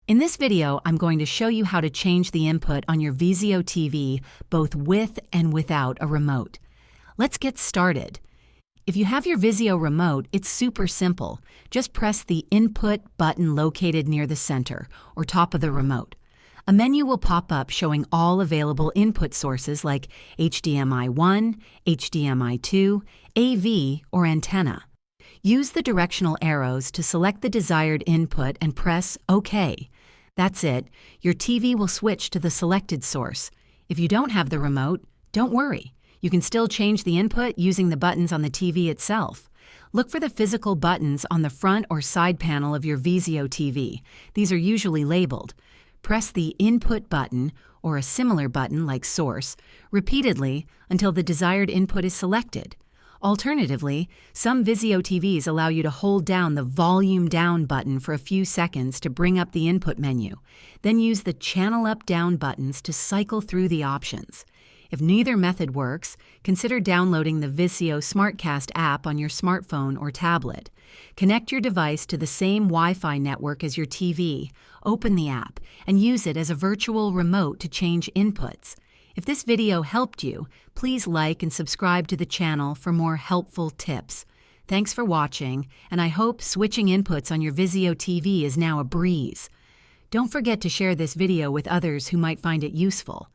In this video, I'm going to show you how to change the input on your Vizio TV both with and without a remote. Let's get started. If you have your Vizio remote, it's super simple. Just press the Input button located near the center or top of the remote. A menu will pop up showing all available input sources like HDMI 1, HDMI 2, AV, or antenna. Use the directional arrows to select the desired input and press OK. That's it. Your TV will switch to the selected source. If you don't have the remote, don't worry. You can still change the input using the buttons on the TV itself. Look for the physical buttons on the front or side panel of your Vizio TV. These are usually labeled. Press the Input button, or a similar button like Source, repeatedly until the desired input is selected. Alternatively, some Vizio TVs allow you to hold down the Volume Down button for a few seconds to bring up the input menu. Then use the Channel Up Down buttons to cycle through the options. If neither method works, consider downloading the Vizio SmartCast app on your smartphone or tablet. Connect your device to the same Wi-Fi network as your TV, open the app, and use it as a virtual remote to change inputs. If this video helped you, please like and subscribe to the channel for more helpful tips. Thanks for watching, and I hope switching inputs on your Vizio TV is now a breeze. Don't forget to share this video with others who might find it useful.